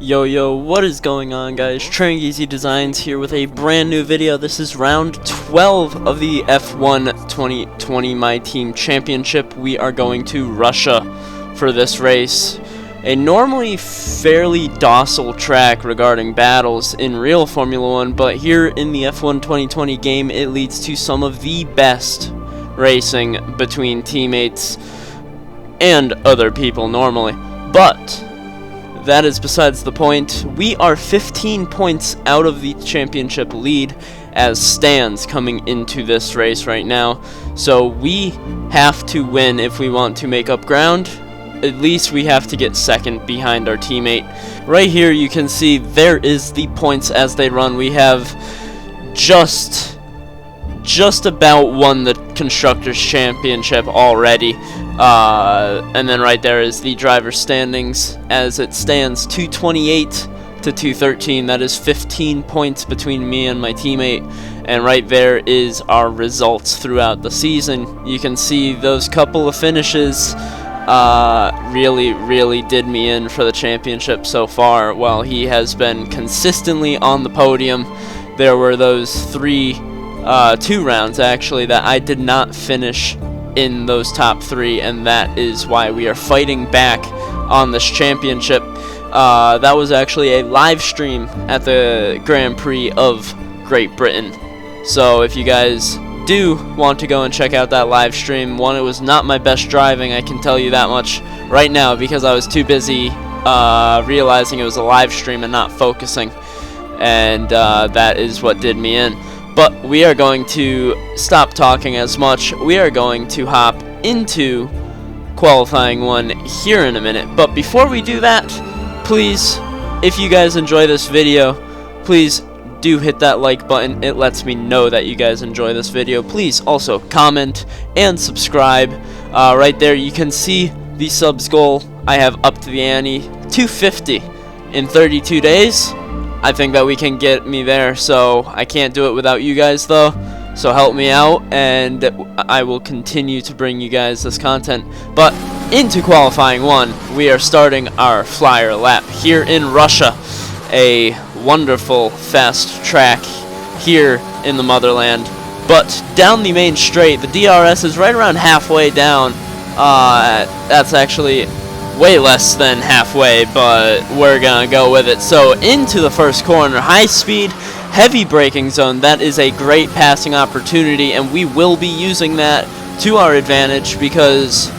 Yo, what is going on, guys? Easy Designs here with a brand new video. This is round 12 of the F1 2020 My Team Championship. We are going to Russia for this race. A normally fairly docile track regarding battles in real Formula 1, but here in the F1 2020 game, it leads to some of the best racing between teammates and other people normally. But that is besides the point. We are 15 points out of the championship lead as stands coming into this race right now. So we have to win if we want to make up ground. At least we have to get second behind our teammate. Right here you can see there is the points as they run. We have just about won the Constructors' Championship already. And then right there is the driver's standings as it stands 228 to 213. That is 15 points between me and my teammate. And right there is our results throughout the season. You can see those couple of finishes really did me in for the championship so far. While he has been consistently on the podium, there were those two rounds actually that I did not finish in those top three, and that is why we are fighting back on this championship. That was actually a live stream at the Grand Prix of Great Britain. So if you guys do want to go and check out that live stream, one, it was not my best driving, I can tell you that much right now, because I was too busy realizing it was a live stream and not focusing, and that is what did me in. But we are going to stop talking as much. We are going to hop into qualifying one here in a minute. But before we do that, please, if you guys enjoy this video, please do hit that like button. It lets me know that you guys enjoy this video. Please also comment and subscribe. Right there you can see the subs goal. I have up to the ante 250 in 32 days. I think that we can get me there, so I can't do it without you guys though, so help me out and I will continue to bring you guys this content. But into qualifying one, we are starting our flyer lap here in Russia, a wonderful fast track here in the motherland. But down the main straight, the DRS is right around halfway down. That's actually way less than halfway, but we're gonna go with it. So into the first corner, high speed, heavy braking zone. That is a great passing opportunity, and we will be using that to our advantage because,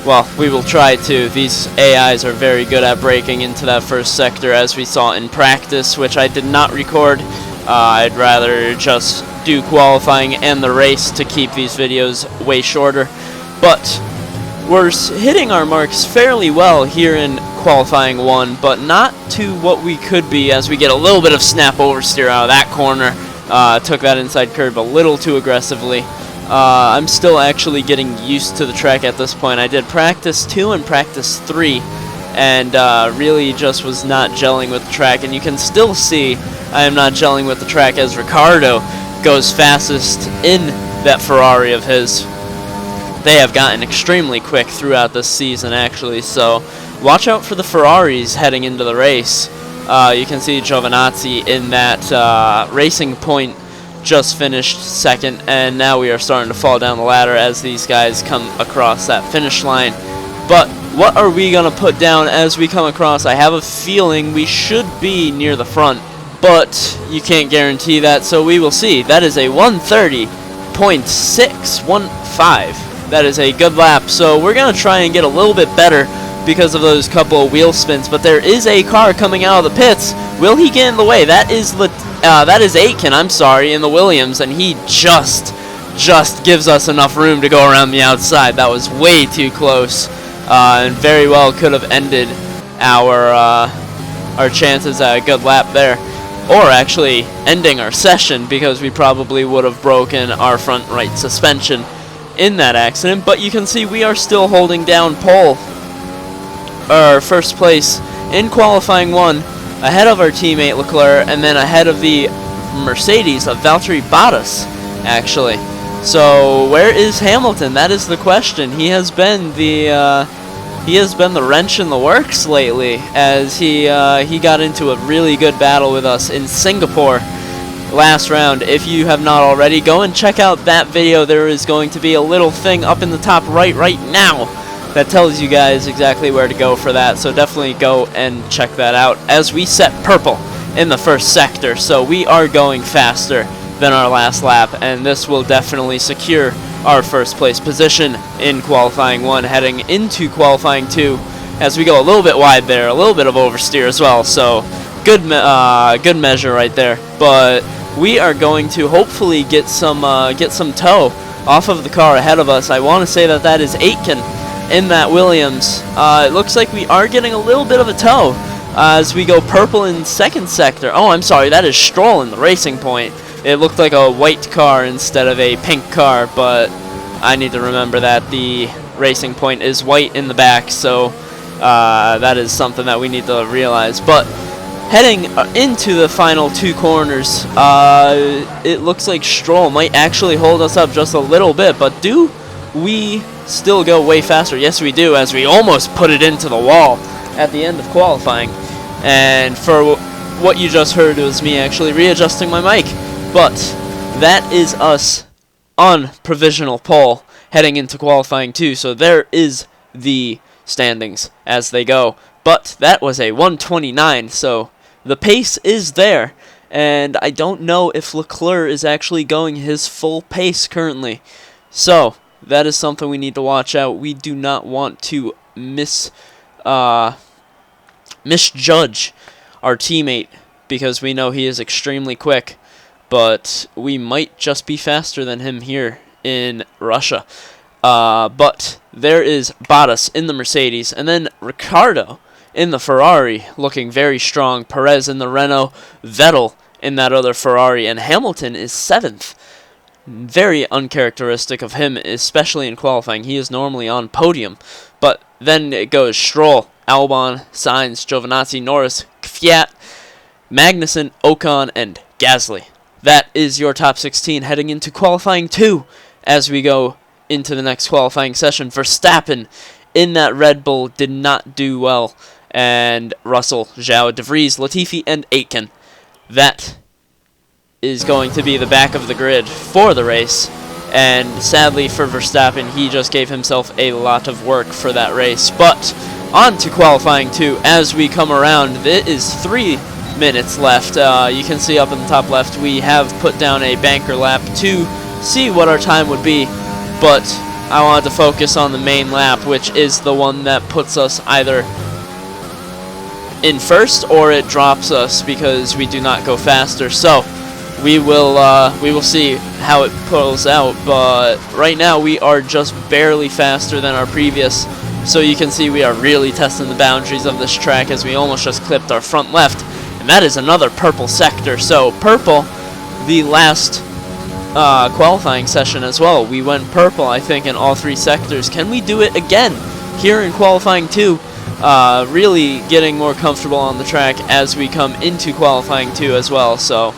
well, we will try to. These AIs are very good at braking into that first sector, as we saw in practice, which I did not record. I'd rather just do qualifying and the race to keep these videos way shorter. But we're hitting our marks fairly well here in qualifying one, but not to what we could be, as we get a little bit of snap oversteer out of that corner. Took that inside curve a little too aggressively. I'm still actually getting used to the track at this point. I did practice 2 and practice 3, and really just was not gelling with the track. And you can still see I am not gelling with the track as Ricardo goes fastest in that Ferrari of his. They have gotten extremely quick throughout this season, actually, so watch out for the Ferraris heading into the race. You can see Giovinazzi in that Racing Point just finished second, and now we are starting to fall down the ladder as these guys come across that finish line. But what are we going to put down as we come across? I have a feeling we should be near the front, but you can't guarantee that, so we will see. That is a 130.615. That is a good lap, so we're going to try and get a little bit better because of those couple of wheel spins. But there is a car coming out of the pits. Will he get in the way? That is Aitken, I'm sorry, in the Williams, and he just gives us enough room to go around the outside. That was way too close, and very well could have ended our chances at a good lap there. Or actually ending our session, because we probably would have broken our front right suspension in that accident. But you can see we are still holding down pole, or first place in qualifying one, ahead of our teammate Leclerc, and then ahead of the Mercedes of Valtteri Bottas, actually. So where is Hamilton? That is the question. He has been the he has been the wrench in the works lately, as he got into a really good battle with us in Singapore last round. If you have not already, go and check out that video. There is going to be a little thing up in the top right now that tells you guys exactly where to go for that, so definitely go and check that out as we set purple in the first sector. So we are going faster than our last lap, and this will definitely secure our first place position in qualifying 1 heading into qualifying 2, as we go a little bit wide there, a little bit of oversteer as well, so good measure right there. But we are going to hopefully get some tow off of the car ahead of us. I want to say that is Aitken in that Williams. It looks like we are getting a little bit of a tow as we go purple in second sector. Oh, I'm sorry, that is Stroll in the Racing Point. It looked like a white car instead of a pink car, but I need to remember that the Racing Point is white in the back, so that is something that we need to realize. But heading into the final 2 corners, it looks like Stroll might actually hold us up just a little bit, but do we still go way faster? Yes, we do, as we almost put it into the wall at the end of qualifying. And for what you just heard, it was me actually readjusting my mic. But that is us on provisional pole heading into qualifying 2. So there is the standings as they go. But that was a 1:29, so the pace is there. And I don't know if Leclerc is actually going his full pace currently. So that is something we need to watch out. We do not want to misjudge our teammate, because we know he is extremely quick, but we might just be faster than him here in Russia. But there is Bottas in the Mercedes, and then Ricciardo in the Ferrari looking very strong, Perez in the Renault, Vettel in that other Ferrari, and Hamilton is 7th. Very uncharacteristic of him, especially in qualifying. He is normally on podium, but then it goes Stroll, Albon, Sainz, Giovinazzi, Norris, Kvyat, Magnussen, Ocon, and Gasly. That is your top 16 heading into qualifying 2 as we go into the next qualifying session. Verstappen in that Red Bull did not do well, and Russell, Zhao, De Vries, Latifi, and Aitken. That is going to be the back of the grid for the race, and sadly for Verstappen, he just gave himself a lot of work for that race. But on to qualifying 2 as we come around. It is 3 minutes left. You can see up in the top left we have put down a banker lap to see what our time would be, but I wanted to focus on the main lap, which is the one that puts us either in first or it drops us because we do not go faster. So we will see how it pulls out, but right now we are just barely faster than our previous, so you can see we are really testing the boundaries of this track as we almost just clipped our front left, and that is another purple sector. So purple, the last qualifying session as well, we went purple I think in all 3 sectors. Can we do it again here in qualifying 2? Really getting more comfortable on the track as we come into qualifying 2 as well, so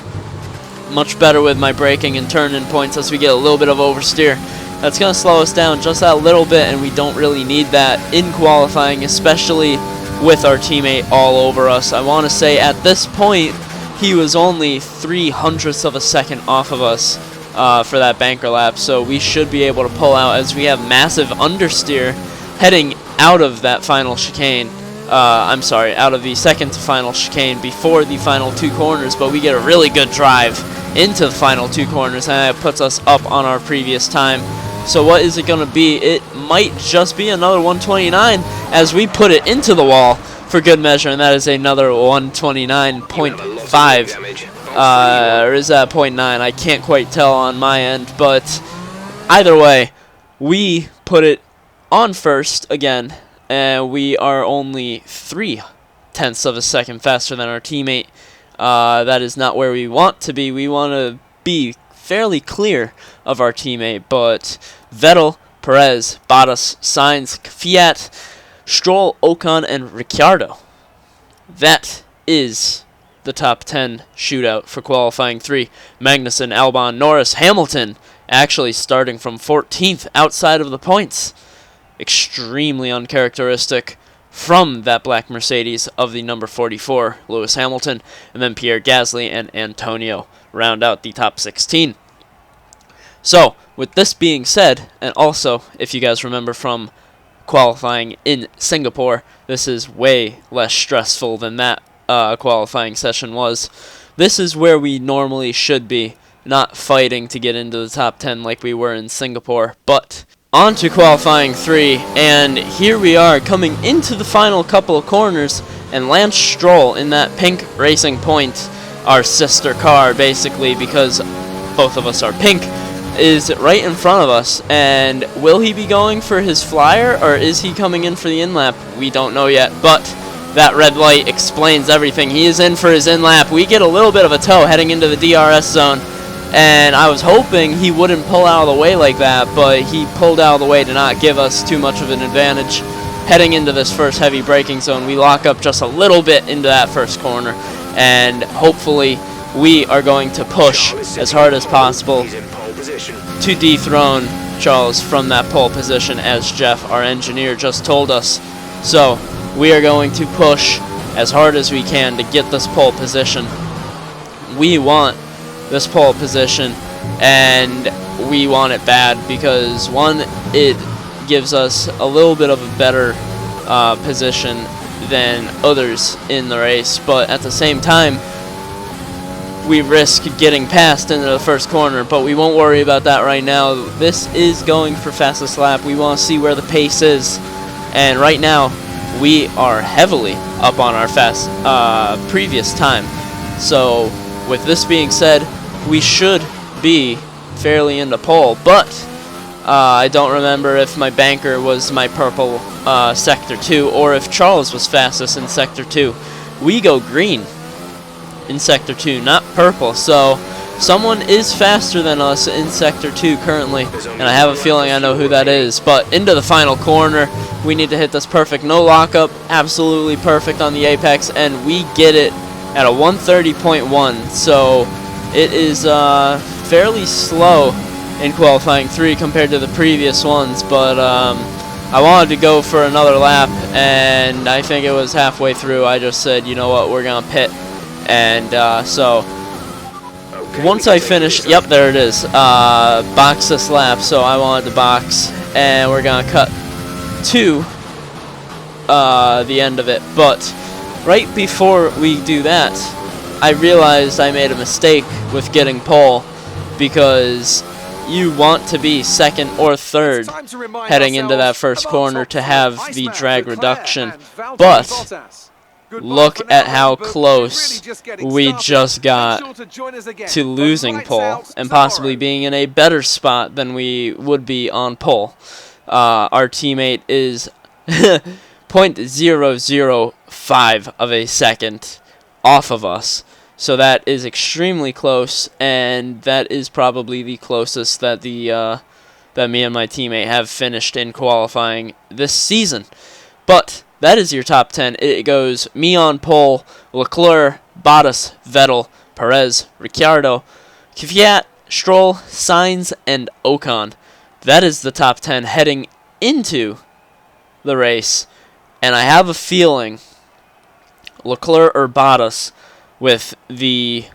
much better with my braking and turn-in points as we get a little bit of oversteer. That's going to slow us down just that little bit, and we don't really need that in qualifying, especially with our teammate all over us. I want to say at this point he was only 0.03 of a second off of us for that banker lap, so we should be able to pull out as we have massive understeer heading out of that final chicane. I'm sorry, out of the second to final chicane before the final 2 corners, but we get a really good drive into the final 2 corners, and that puts us up on our previous time. So what is it going to be? It might just be another 129 as we put it into the wall for good measure, and that is another 129.5. Or is that 0.9? I can't quite tell on my end, but either way, we put it on first again, and we are only 0.3 of a second faster than our teammate. That is not where we want to be. We want to be fairly clear of our teammate, but Vettel, Perez, Bottas, Sainz, Kvyat, Stroll, Ocon, and Ricciardo. That is the top 10 shootout for qualifying 3. Magnussen, Albon, Norris, Hamilton actually starting from 14th outside of the points. extremely uncharacteristic from that black Mercedes of the number 44, Lewis Hamilton, and then Pierre Gasly and Antonio round out the top 16. So, with this being said, and also, if you guys remember from qualifying in Singapore, this is way less stressful than that qualifying session was. This is where we normally should be, not fighting to get into the top 10 like we were in Singapore, but on to qualifying 3, and here we are coming into the final couple of corners, and Lance Stroll in that pink Racing Point, our sister car basically, because both of us are pink, is right in front of us. And will he be going for his flyer, or is he coming in for the in-lap? We don't know yet, but that red light explains everything. He is in for his in-lap. We get a little bit of a tow heading into the DRS zone, and I was hoping he wouldn't pull out of the way like that, but he pulled out of the way to not give us too much of an advantage. Heading into this first heavy braking zone, we lock up just a little bit into that first corner, and hopefully we are going to push as hard as possible to dethrone Charles from that pole position, as Jeff, our engineer, just told us. So we are going to push as hard as we can to get this pole position. We want this pole position, and we want it bad because, one, it gives us a little bit of a better position than others in the race, but at the same time we risk getting passed into the first corner, but we won't worry about that right now. This is going for fastest lap. We want to see where the pace is, and right now we are heavily up on our previous time. So with this being said, we should be fairly into pole, but I don't remember if my banker was my purple Sector 2 or if Charles was fastest in Sector 2. We go green in Sector 2, not purple, so someone is faster than us in Sector 2 currently, and I have a feeling I know who that is. But into the final corner, we need to hit this perfect, no lockup, absolutely perfect on the apex, and we get it at a 130.1, so it is fairly slow in qualifying 3 compared to the previous ones, but I wanted to go for another lap, and I think it was halfway through I just said, you know what, we're gonna pit. And so once I finish, yep, there it is, box this lap, so I wanted to box, and we're gonna cut to the end of it. But right before we do that, I realized I made a mistake with getting pole, because you want to be second or third heading into that first corner to have the drag reduction, but look at how close we just got to losing pole and possibly being in a better spot than we would be on pole. Our teammate is 0.005 of a second off of us. So that is extremely close, and that is probably the closest that that me and my teammate have finished in qualifying this season. But that is your top 10. It goes me on pole, Leclerc, Bottas, Vettel, Perez, Ricciardo, Kvyat, Stroll, Sainz, and Ocon. That is the top 10 heading into the race, and I have a feeling Leclerc or Bottas, with the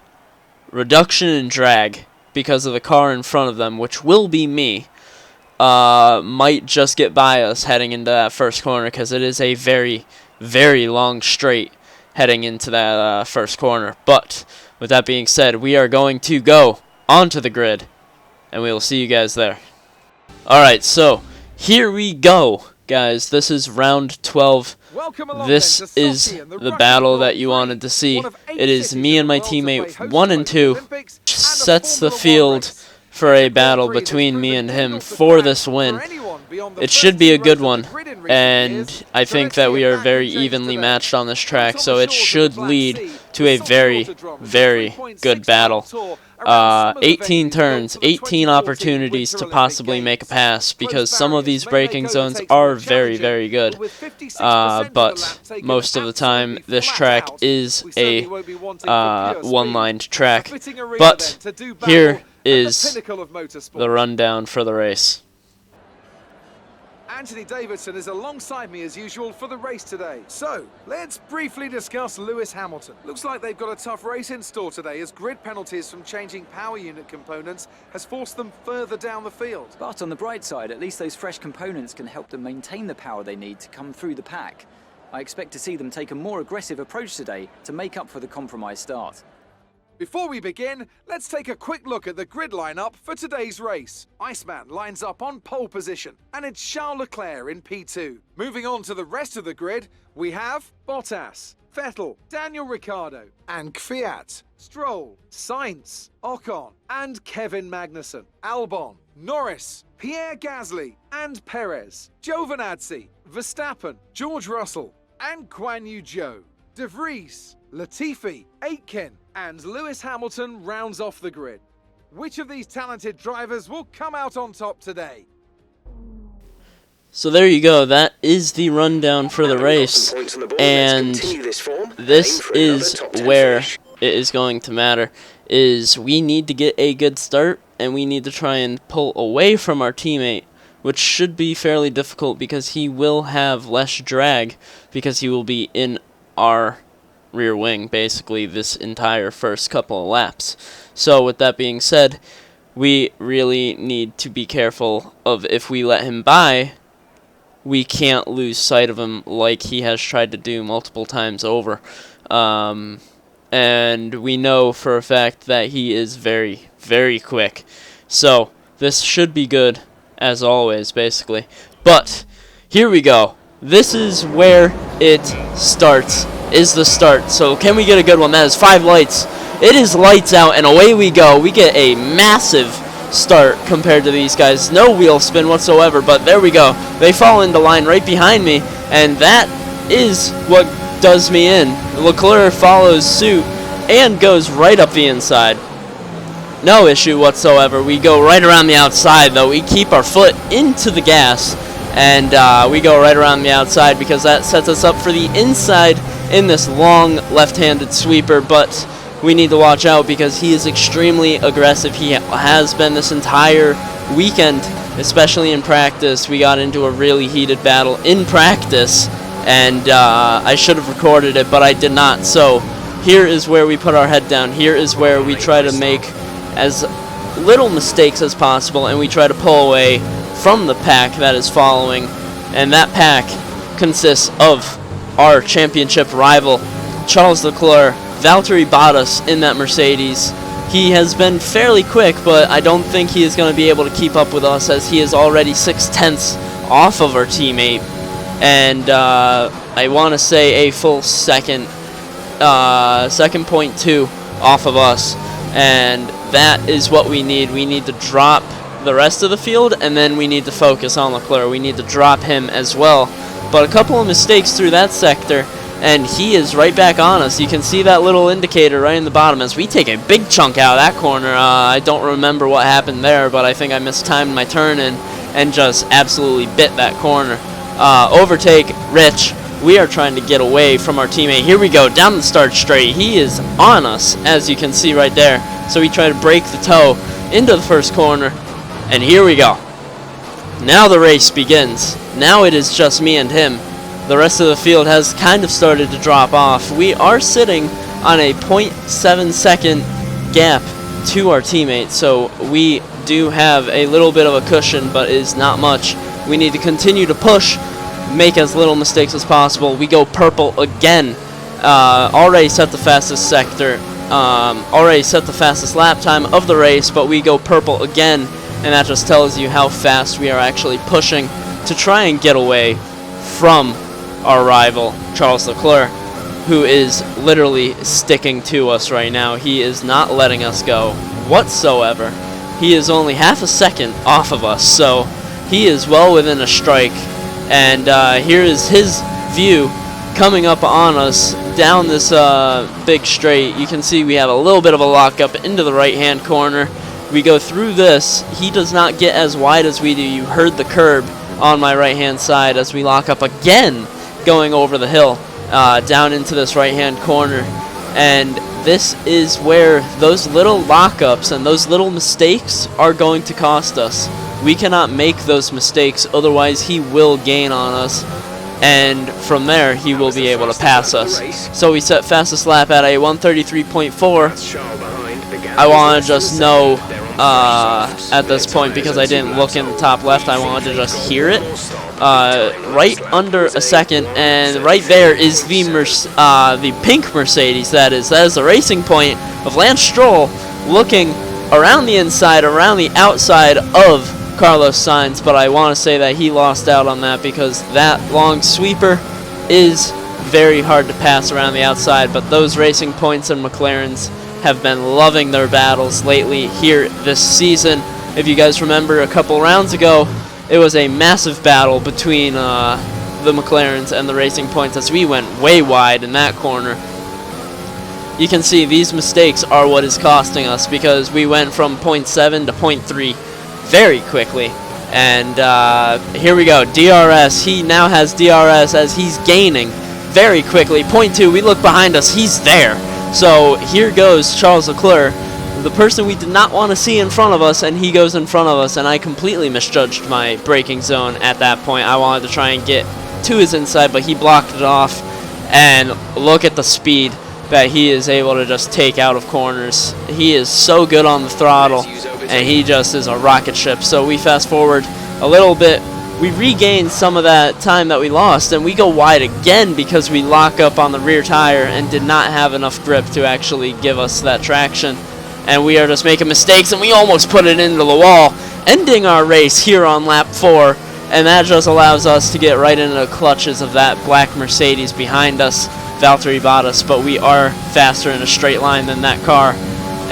reduction in drag because of the car in front of them, which will be me, might just get by us heading into that first corner, because it is a very, very long straight heading into that first corner. But with that being said, we are going to go onto the grid, and we will see you guys there. Alright, so here we go, guys. This is round 12. This is the battle that you wanted to see. It is me and my teammate 1 and 2. Sets the field for a battle between me and him for this win. It should be a good one, and I think that we are very evenly matched on this track, so it should lead to a very, very good battle. 18 turns, 18 opportunities to possibly make a pass, because some of these braking zones are very, very good. But most of the time, this track is a one-lined track. But here is the rundown for the race. Anthony Davidson is alongside me as usual for the race today. So, let's briefly discuss Lewis Hamilton. Looks like they've got a tough race in store today as grid penalties from changing power unit components has forced them further down the field. But on the bright side, at least those fresh components can help them maintain the power they need to come through the pack. I expect to see them take a more aggressive approach today to make up for the compromised start. Before we begin, let's take a quick look at the grid lineup for today's race. Iceman lines up on pole position, and it's Charles Leclerc in P2. Moving on to the rest of the grid, we have Bottas, Vettel, Daniel Ricciardo, and Kvyat, Stroll, Sainz, Ocon, and Kevin Magnussen, Albon, Norris, Pierre Gasly, and Perez, Giovinazzi, Verstappen, George Russell, and Guan Yu Zhou. De Vries, Latifi, Aitken, and Lewis Hamilton rounds off the grid. Which of these talented drivers will come out on top today? So there you go, that is the rundown for the race, and this is where it is going to matter, is we need to get a good start, and we need to try and pull away from our teammate, which should be fairly difficult because he will have less drag, because he will be in our rear wing basically this entire first couple of laps. So with that being said, we really need to be careful of if we let him by, we can't lose sight of him like he has tried to do multiple times over. And we know for a fact that he is very, very quick. So this should be good as always basically. But here we go. This is where it starts. Is the start. So can we get a good one? That is 5 lights. It is lights out and away we go. We get a massive start compared to these guys. No wheel spin whatsoever, but there we go. They fall into line right behind me, and that is what does me in. Leclerc follows suit and goes right up the inside. No issue whatsoever. We go right around the outside though. We keep our foot into the gas, and we go right around the outside because that sets us up for the inside in this long left-handed sweeper, but we need to watch out because he is extremely aggressive. He has been this entire weekend, especially in practice. We got into a really heated battle in practice, and I should have recorded it, but I did not. So here is where we put our head down. Here is where we try to make as little mistakes as possible, and we try to pull away from the pack that is following, and that pack consists of our championship rival, Charles Leclerc, Valtteri Bottas in that Mercedes. He has been fairly quick, but I don't think he is going to be able to keep up with us as he is already 6/10 off of our teammate. And I want to say a full second, 2.2 off of us. And that is what we need. We need to drop the rest of the field, and then we need to focus on Leclerc. We need to drop him as well. But a couple of mistakes through that sector, and he is right back on us. You can see that little indicator right in the bottom as we take a big chunk out of that corner. I don't remember what happened there, but I think I mistimed my turn and just absolutely bit that corner. Overtake, Rich. We are trying to get away from our teammate. Here we go, down the start straight. He is on us, as you can see right there. So we try to break the toe into the first corner, and here we go. Now the race begins. Now it is just me and him. The rest of the field has kind of started to drop off. We are sitting on a 0.7 second gap to our teammate, so we do have a little bit of a cushion, but it is not much. We need to continue to push, make as little mistakes as possible. We go purple again. Already set the fastest sector, already set the fastest lap time of the race, but we go purple again, and that just tells you how fast we are actually pushing to try and get away from our rival, Charles Leclerc, who is literally sticking to us right now. He is not letting us go whatsoever. He is only half a second off of us, so he is well within a strike. And here is his view coming up on us down this big straight. You can see we have a little bit of a lockup into the right-hand corner. We go through this. He does not get as wide as we do. You heard the curb on my right-hand side as we lock up again, going over the hill down into this right-hand corner. And this is where those little lockups and those little mistakes are going to cost us. We cannot make those mistakes, otherwise he will gain on us, and from there he will be able to pass us. So we set fastest lap at a 133.4. I want to just know at this point, because I didn't look in the top left, I wanted to just hear it. Right under a second, and right there is the pink Mercedes. That is the racing point of Lance Stroll, looking around the inside, around the outside of Carlos Sainz, but I want to say that he lost out on that because that long sweeper is very hard to pass around the outside. But those racing points and McLarens have been loving their battles lately here this season. If you guys remember, a couple rounds ago, it was a massive battle between the McLarens and the Racing Points as we went way wide in that corner. You can see these mistakes are what is costing us, because we went from 0.7 to 0.3 very quickly. And here we go, DRS. He now has DRS as he's gaining very quickly. 0.2, we look behind us, he's there. So here goes Charles Leclerc, the person we did not want to see in front of us, and he goes in front of us, and I completely misjudged my braking zone at that point. I wanted to try and get to his inside, but he blocked it off, and look at the speed that he is able to just take out of corners. He is so good on the throttle, and he just is a rocket ship. So we fast forward a little bit, we regain some of that time that we lost, and we go wide again because we lock up on the rear tire and did not have enough grip to actually give us that traction. And we are just making mistakes, and we almost put it into the wall, ending our race here on lap 4. And that just allows us to get right into the clutches of that black Mercedes behind us, Valtteri Bottas. But we are faster in a straight line than that car,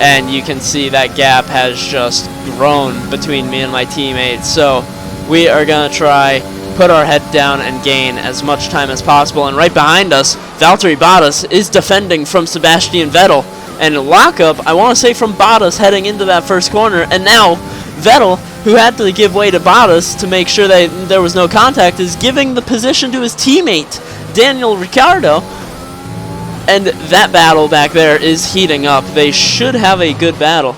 and you can see that gap has just grown between me and my teammates. So we are going to try, put our head down, and gain as much time as possible. And right behind us, Valtteri Bottas is defending from Sebastian Vettel. And lockup, I want to say, from Bottas heading into that first corner. And now Vettel, who had to give way to Bottas to make sure that there was no contact, is giving the position to his teammate, Daniel Ricciardo. And that battle back there is heating up. They should have a good battle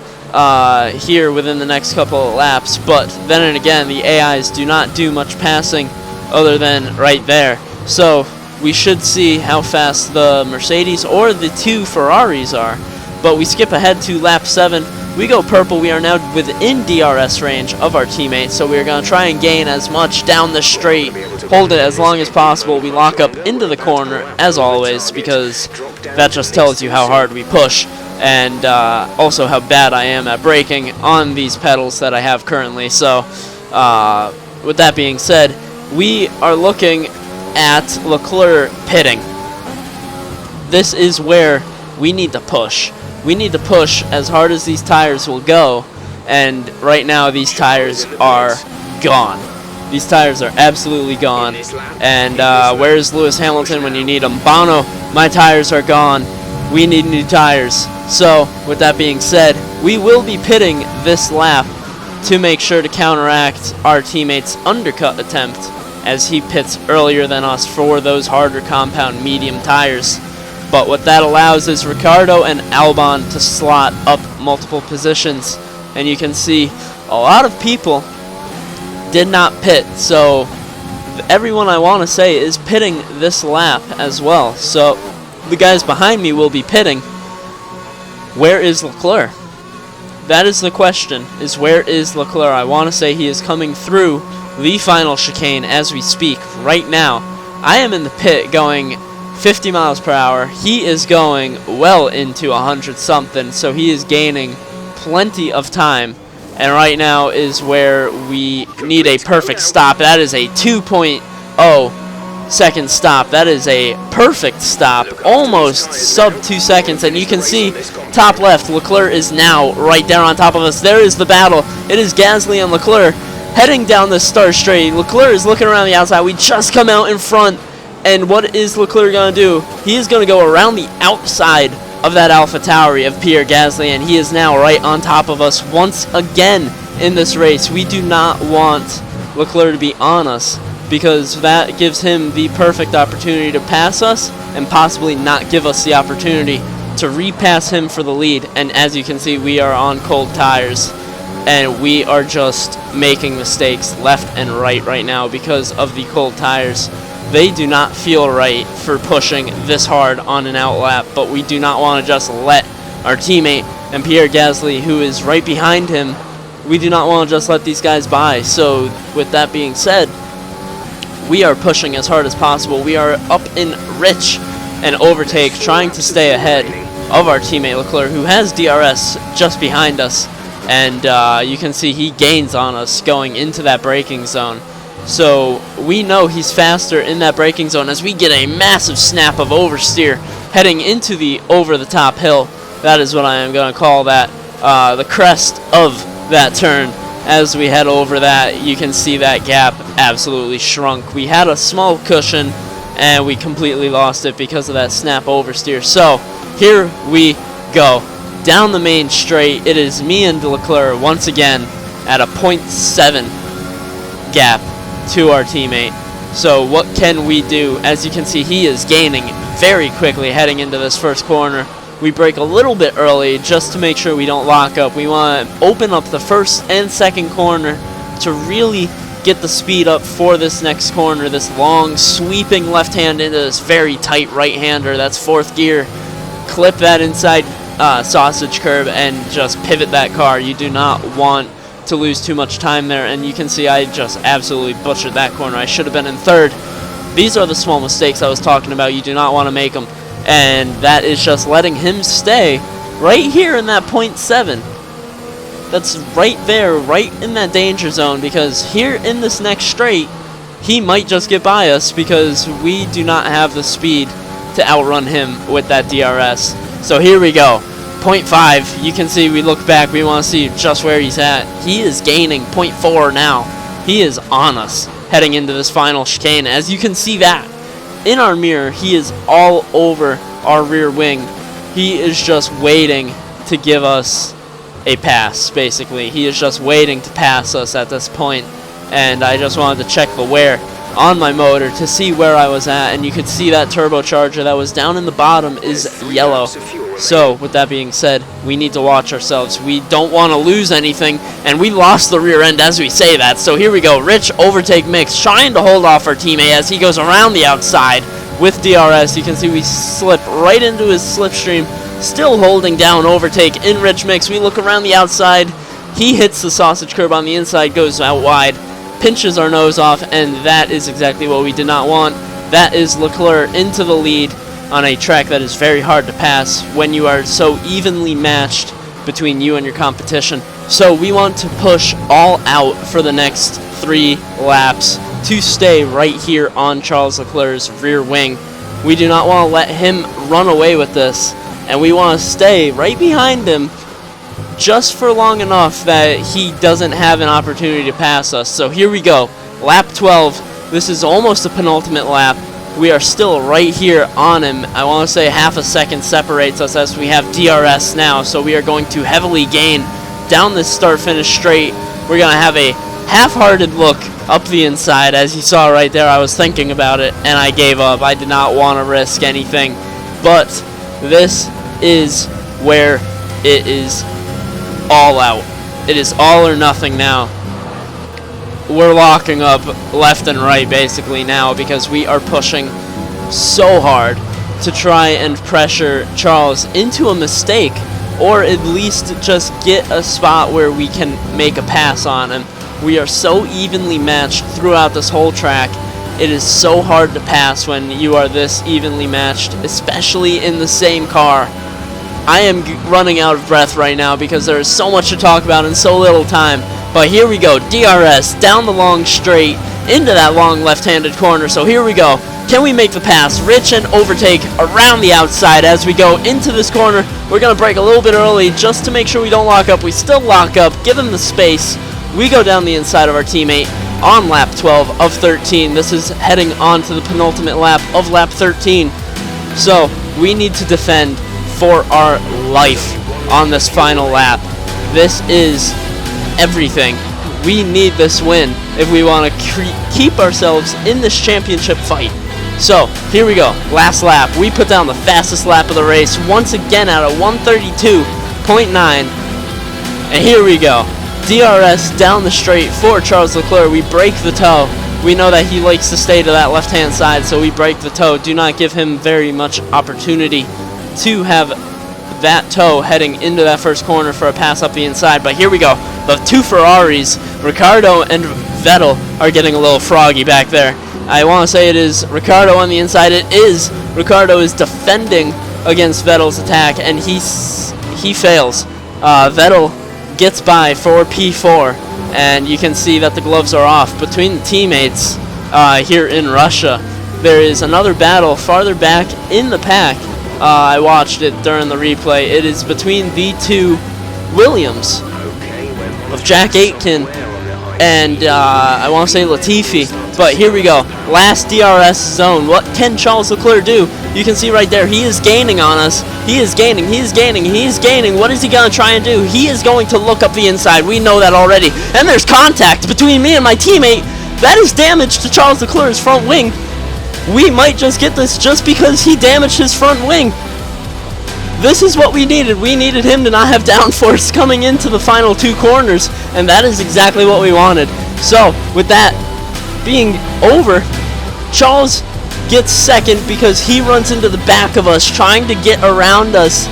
here within the next couple of laps. But then and again, the AIs do not do much passing other than right there. So we should see how fast the Mercedes or the two Ferraris are. But we skip ahead to lap 7. We go purple. We are now within DRS range of our teammates, so we're going to try and gain as much down the straight, hold it as long as possible. We lock up into the corner, as always, because that just tells you how hard we push, and also how bad I am at braking on these pedals that I have currently. So with that being said, we are looking at Leclerc pitting. This is where we need to push. We need to push as hard as these tires will go, and right now these tires are gone. These tires are absolutely gone. And where's Lewis Hamilton when you need him? Bono, my tires are gone. We need new tires. So with that being said, we will be pitting this lap to make sure to counteract our teammate's undercut attempt, as he pits earlier than us for those harder compound medium tires. But what that allows is Ricciardo and Albon to slot up multiple positions. And you can see a lot of people did not pit. So everyone, I want to say, is pitting this lap as well. So the guys behind me will be pitting. Where is Leclerc? That is the question, is where is Leclerc? I want to say he is coming through the final chicane as we speak right now. I am in the pit going 50 miles per hour. He is going well into 100 something, so he is gaining plenty of time. And right now is where we need a perfect stop. That is a 2.0 second stop. That is a perfect stop, almost sub 2 seconds. And you can see top left, Leclerc is now right there on top of us. There is the battle. It is Gasly and Leclerc heading down the start straight. Leclerc is looking around the outside. We just come out in front. And what is Leclerc going to do? He is going to go around the outside of that AlphaTauri of Pierre Gasly, and he is now right on top of us once again in this race. We do not want Leclerc to be on us, because that gives him the perfect opportunity to pass us and possibly not give us the opportunity to repass him for the lead. And as you can see, we are on cold tires. and we are just making mistakes left and right now because of the cold tires. They do not feel right for pushing this hard on an out lap, but we do not want to just let our teammate and Pierre Gasly, who is right behind him, we do not want to just let these guys by. So with that being said, we are pushing as hard as possible. We are up in Rich and overtake, trying to stay ahead of our teammate Leclerc, who has DRS just behind us, and you can see he gains on us going into that braking zone. So we know he's faster in that braking zone as we get a massive snap of oversteer heading into the over-the-top hill. That is what I am going to call that, the crest of that turn. As we head over that, you can see that gap absolutely shrunk. We had a small cushion, and we completely lost it because of that snap oversteer. So here we go. Down the main straight, it is me and Leclerc once again at a 0.7 gap to our teammate. So what can we do? As you can see, he is gaining very quickly heading into this first corner. We brake a little bit early just to make sure we don't lock up. We want to open up the first and second corner to really get the speed up for this next corner, this long sweeping left hand into this very tight right hander. That's fourth gear. Clip that inside sausage curb and just pivot that car. You do not want to lose too much time there, and you can see I just absolutely butchered that corner. I should have been in third. These are the small mistakes I was talking about. You do not want to make them, and that is just letting him stay right here in that 0.7. That's right there, right in that danger zone, because here in this next straight, he might just get by us because we do not have the speed to outrun him with that DRS. So here we go. 0.5, you can see we look back, we want to see just where he's at. He is gaining 0.4 now. He is on us heading into this final chicane. As you can see that in our mirror, he is all over our rear wing. He is just waiting to give us a pass, basically. He is just waiting to pass us at this point, and I just wanted to check the wear on my motor to see where I was at, and you could see that turbocharger that was down in the bottom is yellow. So with that being said, we need to watch ourselves. We don't want to lose anything, and we lost the rear end as we say that. So here we go. Rich overtake mix, trying to hold off our teammate as he goes around the outside with DRS. You can see we slip right into his slipstream, still holding down overtake in Rich mix. We look around the outside. He hits the sausage curb on the inside, goes out wide, pinches our nose off, and that is exactly what we did not want. That is Leclerc into the lead on a track that is very hard to pass when you are so evenly matched between you and your competition. So we want to push all out for the next 3 laps to stay right here on Charles Leclerc's rear wing. We do not want to let him run away with this, and we want to stay right behind him just for long enough that he doesn't have an opportunity to pass us. So here we go, lap 12. This is almost a penultimate lap. We are still right here on him. I want to say half a second separates us as we have DRS now, so we are going to heavily gain down this start-finish straight. We're going to have a half-hearted look up the inside. As you saw right there, I was thinking about it, and I gave up. I did not want to risk anything, but this is where it is all out. It is all or nothing now. We're locking up left and right basically now because we are pushing so hard to try and pressure Charles into a mistake, or at least just get a spot where we can make a pass on him. We are so evenly matched throughout this whole track. It is so hard to pass when you are this evenly matched, especially in the same car. I am running out of breath right now because there is so much to talk about in so little time. But here we go, DRS down the long straight into that long left-handed corner. So here we go. Can we make the pass? Rich and overtake around the outside as we go into this corner. We're going to brake a little bit early just to make sure we don't lock up. We still lock up, give him the space. We go down the inside of our teammate on lap 12 of 13. This is heading on to the penultimate lap of lap 13. So we need to defend for our life on this final lap. This is everything. We need this win if we want to keep ourselves in this championship fight. So here we go, last lap. We put down the fastest lap of the race once again at a 132.9, and here we go. DRS down the straight for Charles Leclerc. We break the toe. We know that he likes to stay to that left-hand side, so we break the toe. Do not give him very much opportunity to have that toe heading into that first corner for a pass up the inside. But here we go. The two Ferraris, Ricciardo and Vettel, are getting a little froggy back there. I want to say it is Ricciardo on the inside. It is. Ricciardo is defending against Vettel's attack, and he fails. Vettel gets by for P4, and you can see that the gloves are off between the teammates here in Russia. There is another battle farther back in the pack. I watched it during the replay. It is between the two Williams of Jack Aitken and I want to say Latifi. But here we go. Last DRS zone. What can Charles Leclerc do? You can see right there, he is gaining on us. He is gaining, he is gaining, he is gaining. What is he going to try and do? He is going to look up the inside. We know that already. And there's contact between me and my teammate. That is damage to Charles Leclerc's front wing. We might just get this just because he damaged his front wing. This is what we needed. We needed him to not have downforce coming into the final two corners, and that is exactly what we wanted. So, with that being over, Charles gets second because he runs into the back of us, trying to get around us.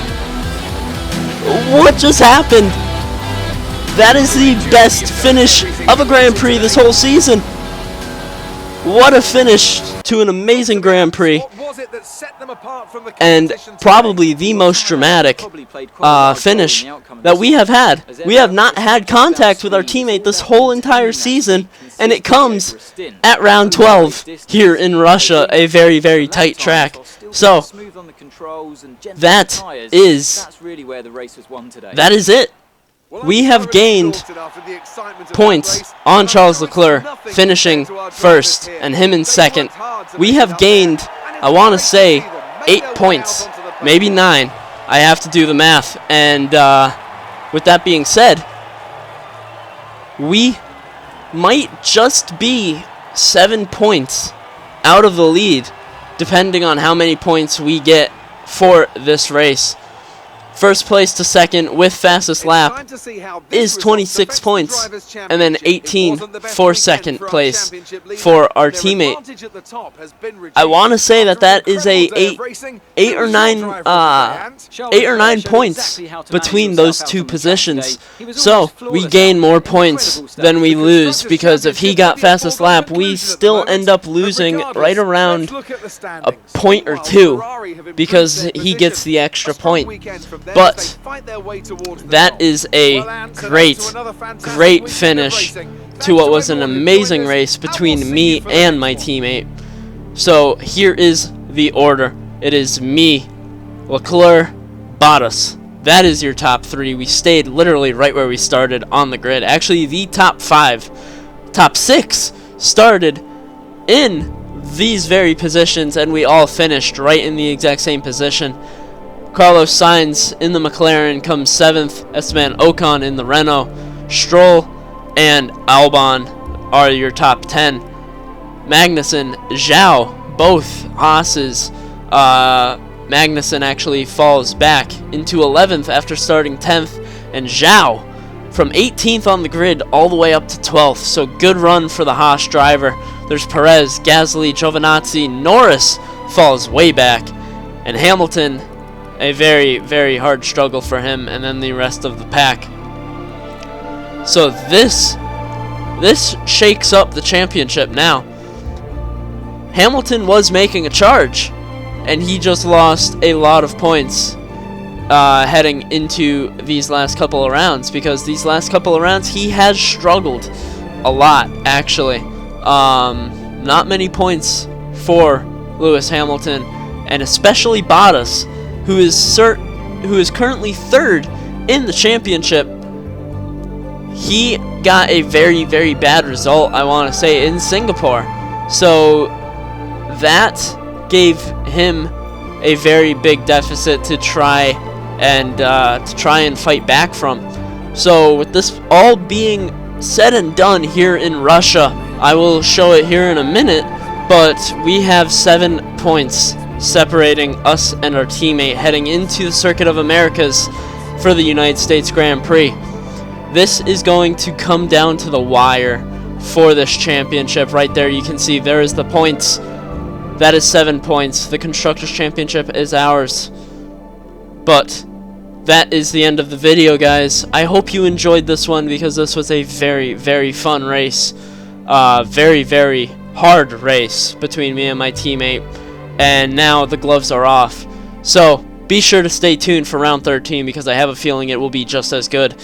What just happened? That is the best finish of a Grand Prix this whole season. What a finish to an amazing Grand Prix, and probably the most dramatic finish that we have had. We have not had contact with our teammate this whole entire season, and it comes at round 12 here in Russia, a very, very tight track. So, that is it. We have gained points on Charles Leclerc, finishing first, and him in second. We have gained, I want to say, 8 points, maybe 9. I have to do the math. And with that being said, we might just be 7 points out of the lead, depending on how many points we get for this race. First place to second with fastest lap is 26 points, and then 18 for second place for our teammate. I want to say that is a 8 or 9 points between those two positions. So we gain more points than we lose, because if he got fastest lap, we still end up losing right around a point or two because he gets the extra point. But that is a great finish to what was an amazing race between me and my teammate. So here is the order. It is me, Leclerc, Bottas. That is your top 3. We stayed literally right where we started on the grid. Actually, the top 6 started in these very positions, and we all finished right in the exact same position. Carlos Sainz in the McLaren comes 7th. Esteban Ocon in the Renault. Stroll and Albon are your top 10. Magnussen, Zhao, both Haas's. Magnussen actually falls back into 11th after starting 10th. And Zhao from 18th on the grid all the way up to 12th. So good run for the Haas driver. There's Perez, Gasly, Giovinazzi. Norris falls way back. And Hamilton, a very, very hard struggle for him, and then the rest of the pack. So this shakes up the championship now. Hamilton was making a charge, and he just lost a lot of points heading into these last couple of rounds, because these last couple of rounds he has struggled a lot, actually. Not many points for Lewis Hamilton, and especially Bottas, who is currently 3rd in the championship. He got a very, very bad result, I want to say, in Singapore. So that gave him a very big deficit to try and fight back from. So with this all being said and done here in Russia, I will show it here in a minute, but we have 7 points separating us and our teammate heading into the Circuit of Americas for the United States Grand Prix. This is going to come down to the wire for this championship. Right there, you can see there is the points. That is 7 points. The Constructors' Championship is ours. But that is the end of the video, guys. I hope you enjoyed this one because this was a very, very fun race. Very, very hard race between me and my teammate. And now the gloves are off. So be sure to stay tuned for round 13 because I have a feeling it will be just as good.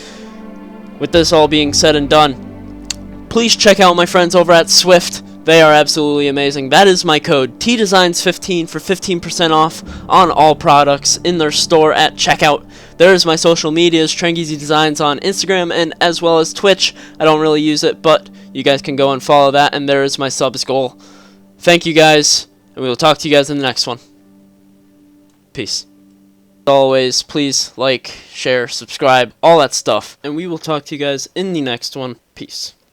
With this all being said and done, please check out my friends over at Swift. They are absolutely amazing. That is my code, TDesigns15, for 15% off on all products in their store at checkout. There is my social medias, Trengeezy Designs on Instagram and as well as Twitch. I don't really use it, but you guys can go and follow that, and there is my subs goal. Thank you guys, and we will talk to you guys in the next one. Peace. As always, please like, share, subscribe, all that stuff, and we will talk to you guys in the next one. Peace.